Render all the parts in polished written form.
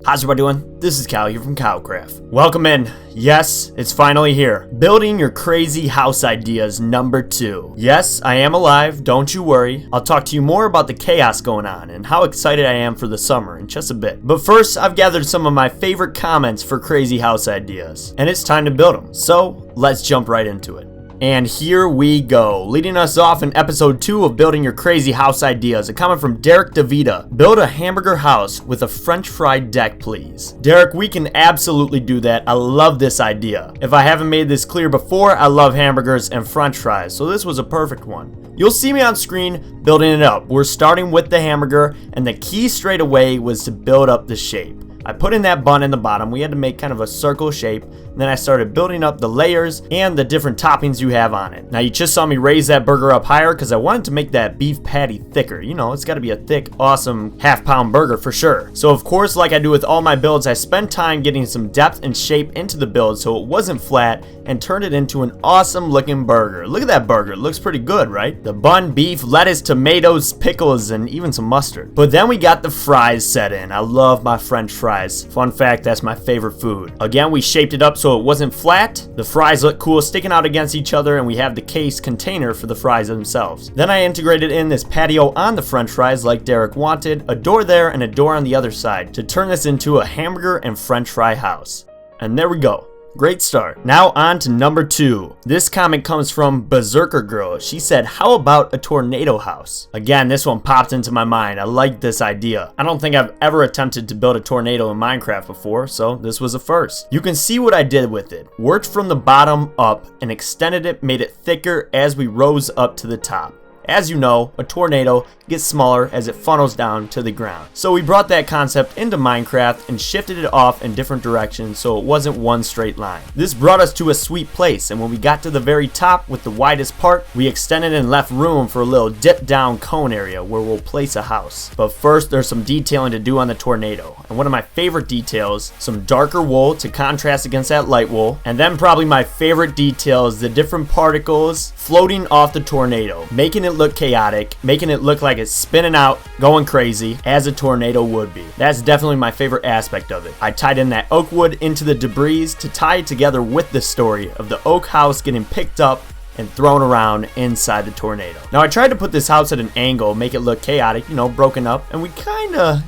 How's everybody doing? This is Kyle here from KyleKraft. Welcome in. Yes, it's finally here. Building your crazy house ideas number 2. Yes, I am alive, don't you worry. I'll talk to you more about the chaos going on and how excited I am for the summer in just a bit. But first, I've gathered some of my favorite comments for crazy house ideas, and it's time to build them. So, let's jump right into it. And here we go. Leading us off in episode 2 of Building Your Crazy House Ideas, a comment from Derek DeVita. Build a hamburger house with a french fry deck, please. Derek, we can absolutely do that. I love this idea. If I haven't made this clear before, I love hamburgers and french fries, so this was a perfect one. You'll see me on screen building it up. We're starting with the hamburger, and the key straight away was to build up the shape. I put in that bun in the bottom. We had to make kind of a circle shape. And then I started building up the layers and the different toppings you have on it. Now you just saw me raise that burger up higher because I wanted to make that beef patty thicker. You know, it's got to be a thick, awesome half-pound burger for sure. So of course, like I do with all my builds, I spent time getting some depth and shape into the build so it wasn't flat and turned it into an awesome looking burger. Look at that burger. It looks pretty good, right? The bun, beef, lettuce, tomatoes, pickles, and even some mustard. But then we got the fries set in. I love my french fries. Fun fact, that's my favorite food. Again, we shaped it up so it wasn't flat. The fries look cool sticking out against each other, and we have the case container for the fries themselves. Then I integrated in this patio on the french fries like Derek wanted, a door there and a door on the other side to turn this into a hamburger and french fry house. And there we go. Great start. Now on to number 2. This comment comes from Berserker Girl. She said, how about a tornado house? Again, this one popped into my mind. I like this idea. I don't think I've ever attempted to build a tornado in Minecraft before, so this was a first. You can see what I did with it. Worked from the bottom up and extended it, made it thicker as we rose up to the top. As you know, a tornado gets smaller as it funnels down to the ground. So we brought that concept into Minecraft and shifted it off in different directions so it wasn't one straight line. This brought us to a sweet place, and when we got to the very top with the widest part, we extended and left room for a little dip down cone area where we'll place a house. But first, there's some detailing to do on the tornado. And one of my favorite details, some darker wool to contrast against that light wool. And then probably my favorite detail is the different particles floating off the tornado, making it look chaotic, making it look like it's spinning out, going crazy, as a tornado would be. That's definitely my favorite aspect of it. I tied in that oak wood into the debris to tie it together with the story of the oak house getting picked up and thrown around inside the tornado. Now I tried to put this house at an angle, make it look chaotic, broken up, and we kinda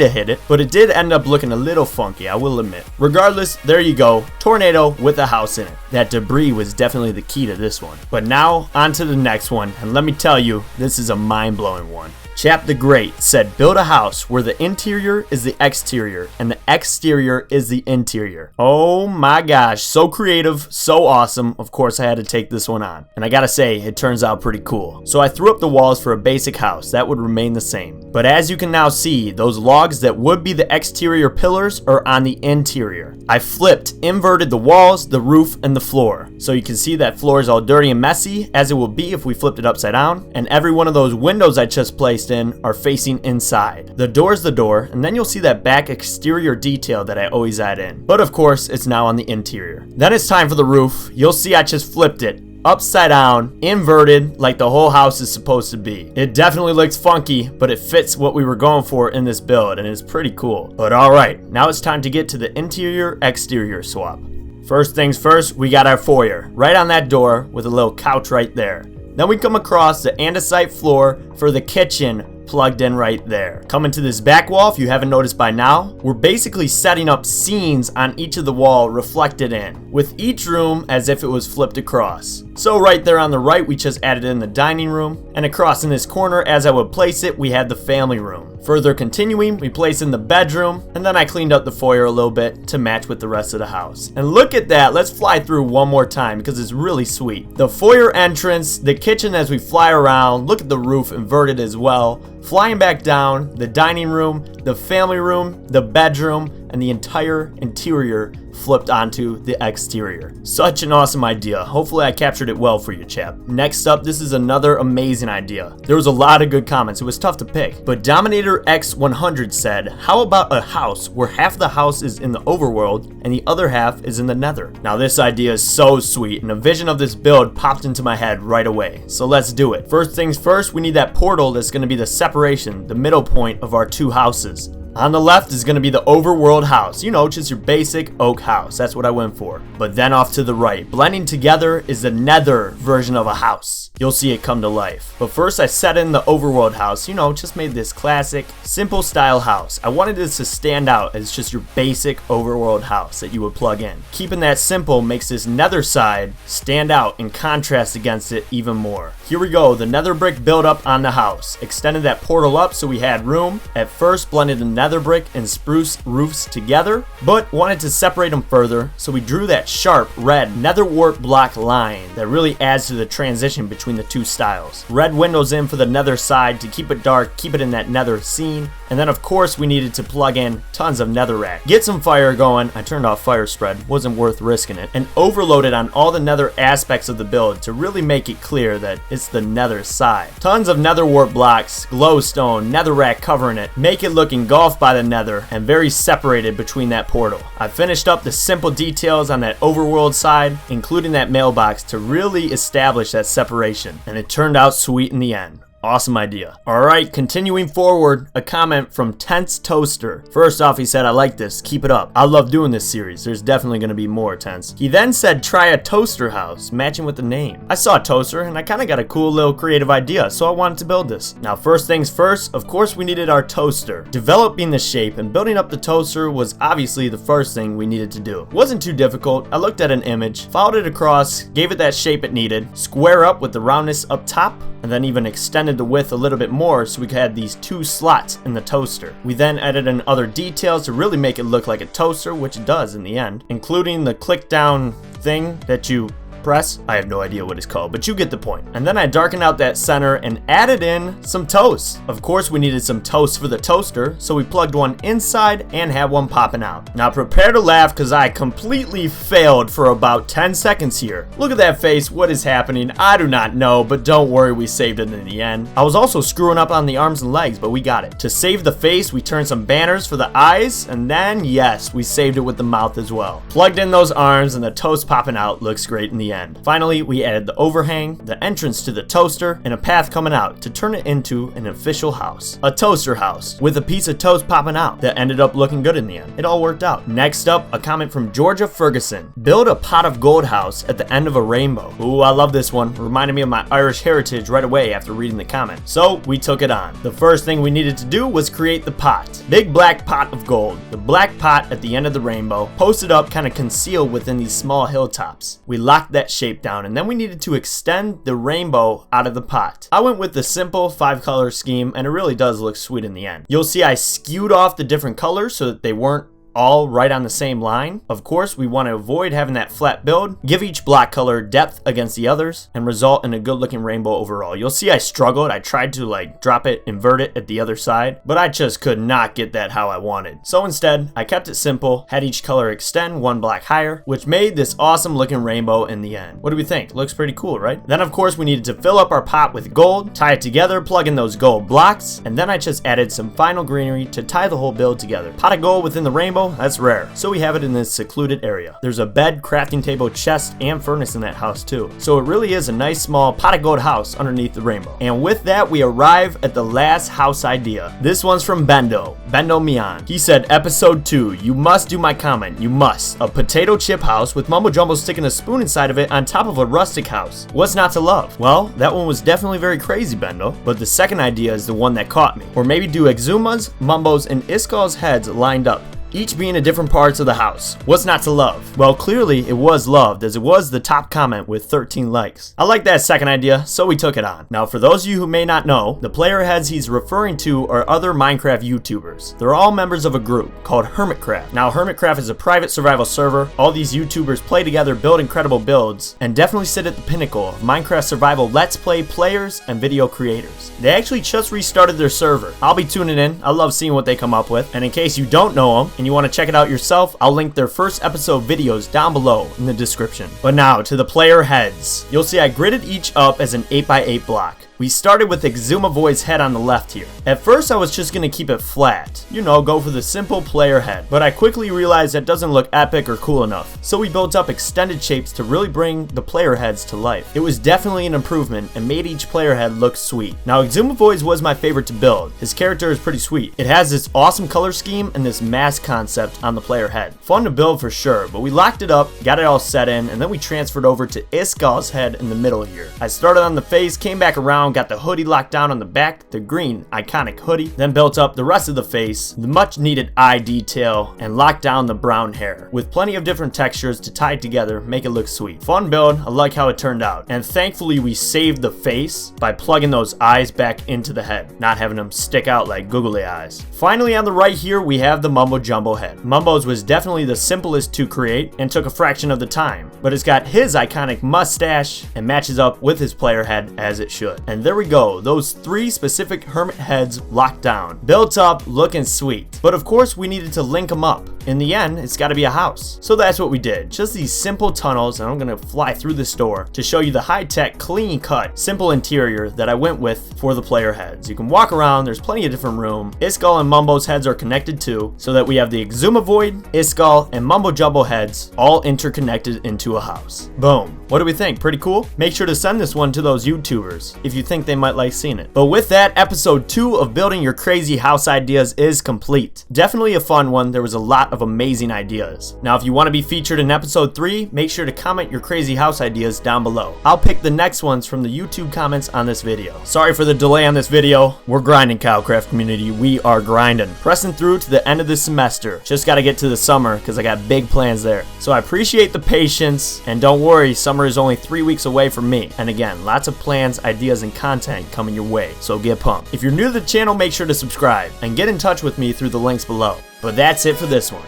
hit it, but it did end up looking a little funky, I will admit. Regardless, there you go, tornado with a house in it. That debris was definitely the key to this one. But now, on to the next one, and let me tell you, this is a mind-blowing one. Chap the Great said, build a house where the interior is the exterior and the exterior is the interior. Oh my gosh, so creative, so awesome. Of course, I had to take this one on. And I gotta say, it turns out pretty cool. So I threw up the walls for a basic house. That would remain the same. But as you can now see, those logs that would be the exterior pillars are on the interior. I flipped, inverted the walls, the roof, and the floor. So you can see that floor is all dirty and messy, as it will be if we flipped it upside down. And every one of those windows I just placed in are facing inside. The door is the door, and then you'll see that back exterior detail that I always add in. But of course, it's now on the interior. Then it's time for the roof. You'll see I just flipped it upside down, inverted, like the whole house is supposed to be. It definitely looks funky, but it fits what we were going for in this build, and it's pretty cool. But alright, now it's time to get to the interior-exterior swap. First things first, we got our foyer, right on that door with a little couch right there. Then we come across the andesite floor for the kitchen plugged in right there. Coming to this back wall, if you haven't noticed by now, we're basically setting up scenes on each of the wall reflected in, with each room as if it was flipped across. So right there on the right, we just added in the dining room, and across in this corner, as I would place it, we had the family room. Further continuing, we placed in the bedroom, and then I cleaned up the foyer a little bit to match with the rest of the house. And look at that, let's fly through one more time because it's really sweet. The foyer entrance, the kitchen as we fly around, look at the roof inverted as well. Flying back down, the dining room, the family room, the bedroom, and the entire interior flipped onto the exterior. Such an awesome idea. Hopefully I captured it well for you, chap. Next up, this is another amazing idea. There was a lot of good comments. It was tough to pick. But Dominator X100 said, how about a house where half the house is in the overworld and the other half is in the nether? Now this idea is so sweet, and a vision of this build popped into my head right away. So let's do it. First things first, we need that portal that's going to be the separation, the middle point of our two houses. On the left is going to be the overworld house. You know, just your basic oak house. That's what I went for. But then off to the right, blending together, is the nether version of a house. You'll see it come to life. But first I set in the overworld house. You know, just made this classic, simple style house. I wanted this to stand out as just your basic overworld house that you would plug in. Keeping that simple makes this nether side stand out in contrast against it even more. Here we go, the nether brick build up on the house. Extended that portal up so we had room. At first blended the nether brick and spruce roofs together, but wanted to separate them further, so we drew that sharp red nether wart block line that really adds to the transition between the two styles. Red windows in for the nether side to keep it dark, keep it in that nether scene. And then of course we needed to plug in tons of netherrack. Get some fire going. I turned off fire spread, wasn't worth risking it. And overloaded on all the nether aspects of the build to really make it clear that it's the nether side. Tons of nether wart blocks, glowstone, netherrack covering it. Make it look engulfed by the nether and very separated between that portal. I finished up the simple details on that overworld side, including that mailbox to really establish that separation. And it turned out sweet in the end. Awesome idea. Alright, continuing forward, a comment from Tense Toaster. First off, he said, I like this, keep it up. I love doing this series, there's definitely going to be more, Tense. He then said, try a toaster house, matching with the name. I saw a toaster, and I kind of got a cool little creative idea, so I wanted to build this. Now, first things first, of course we needed our toaster. Developing the shape and building up the toaster was obviously the first thing we needed to do. It wasn't too difficult. I looked at an image, followed it across, gave it that shape it needed, square up with the roundness up top, and then even extended the width a little bit more so we could have these two slots in the toaster. We then added in other details to really make it look like a toaster, which it does in the end, including the click down thing that you press. I have no idea what it's called, but you get the point. And then I darkened out that center and added in some toast. Of course we needed some toast for the toaster, so we plugged one inside and had one popping out. Now prepare to laugh because I completely failed for about 10 seconds here. Look at that face, what is happening? I do not know, but don't worry, we saved it in the end. I was also screwing up on the arms and legs, but we got it. To save the face, we turned some banners for the eyes, and then yes, we saved it with the mouth as well. Plugged in those arms and the toast popping out looks great in the end. Finally, we added the overhang, the entrance to the toaster, and a path coming out to turn it into an official house. A toaster house with a piece of toast popping out that ended up looking good in the end. It all worked out. Next up, a comment from Georgia Ferguson. Build a pot of gold house at the end of a rainbow. Ooh, I love this one. Reminded me of my Irish heritage right away after reading the comment. So we took it on. The first thing we needed to do was create the pot. Big black pot of gold. The black pot at the end of the rainbow, posted up kind of concealed within these small hilltops. We locked that shape down, and then we needed to extend the rainbow out of the pot. I went with the simple 5-color scheme, and it really does look sweet in the end. You'll see I skewed off the different colors so that they weren't all right on the same line. Of course, we want to avoid having that flat build, give each block color depth against the others, and result in a good looking rainbow overall. You'll see I struggled. I tried to like drop it, invert it at the other side, but I just could not get that how I wanted. So instead, I kept it simple, had each color extend one block higher, which made this awesome looking rainbow in the end. What do we think? Looks pretty cool, right? Then of course we needed to fill up our pot with gold, tie it together, plug in those gold blocks, and then I just added some final greenery to tie the whole build together. Pot of gold within the rainbow, that's rare. So we have it in this secluded area. There's a bed, crafting table, chest, and furnace in that house too. So it really is a nice small pot of gold house underneath the rainbow. And with that, we arrive at the last house idea. This one's from Bendo Mian. He said, episode 2, you must do my comment. You must. A potato chip house with Mumbo Jumbo sticking a spoon inside of it on top of a rustic house. What's not to love? Well, that one was definitely very crazy, Bendo. But the second idea is the one that caught me. Or maybe do Xisuma's, Mumbo's, and Iskall's heads lined up, each being in different parts of the house. What's not to love? Well, clearly it was loved, as it was the top comment with 13 likes. I like that second idea, so we took it on. Now, for those of you who may not know, the player heads he's referring to are other Minecraft YouTubers. They're all members of a group called Hermitcraft. Now, Hermitcraft is a private survival server. All these YouTubers play together, build incredible builds, and definitely sit at the pinnacle of Minecraft survival Let's Play players and video creators. They actually just restarted their server. I'll be tuning in. I love seeing what they come up with. And in case you don't know them, and you want to check it out yourself, I'll link their first episode videos down below in the description. But now to the player heads. You'll see I gridded each up as an 8x8 block. We started with Xisumavoid's head on the left here. At first I was just gonna keep it flat, you know, go for the simple player head, but I quickly realized that doesn't look epic or cool enough, so we built up extended shapes to really bring the player heads to life. It was definitely an improvement and made each player head look sweet. Now Xisumavoid's was my favorite to build. His character is pretty sweet. It has this awesome color scheme and this mask concept on the player head. Fun to build for sure, but we locked it up, got it all set in, and then we transferred over to Iskall's head in the middle here. I started on the face, came back around, got the hoodie locked down on the back, the green iconic hoodie, then built up the rest of the face, the much needed eye detail, and locked down the brown hair with plenty of different textures to tie it together, make it look sweet. Fun build, I like how it turned out, and thankfully we saved the face by plugging those eyes back into the head, not having them stick out like googly eyes. Finally on the right here we have the Mumbo Jumbo head. Mumbo's was definitely the simplest to create and took a fraction of the time, but it's got his iconic mustache and matches up with his player head as it should. And there we go, those 3 specific hermit heads locked down, built up, looking sweet. But of course we needed to link them up. In the end, it's got to be a house. So that's what we did. Just these simple tunnels, and I'm going to fly through the store to show you the high-tech, clean-cut, simple interior that I went with for the player heads. You can walk around, there's plenty of different room. Iskall and Mumbo's heads are connected too, so that we have the Xisumavoid, Iskall, and Mumbo Jumbo heads all interconnected into a house. Boom. What do we think? Pretty cool? Make sure to send this one to those YouTubers if you think they might like seeing it. But with that, episode 2 of building your crazy house ideas is complete. Definitely a fun one. There was a lot of amazing ideas. Now, if you want to be featured in episode 3, make sure to comment your crazy house ideas down below. I'll pick the next ones from the YouTube comments on this video. Sorry for the delay on this video. We're grinding, KyleKraft community. We are grinding. Pressing through to the end of the semester. Just got to get to the summer because I got big plans there. So I appreciate the patience, and don't worry, summer is only 3 weeks away from me. And again, lots of plans, ideas, and content coming your way, so get pumped. If you're new to the channel, make sure to subscribe and get in touch with me through the links below. But that's it for this one.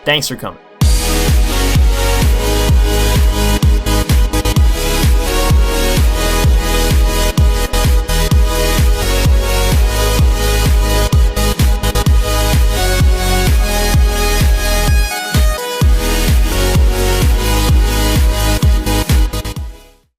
Thanks for coming.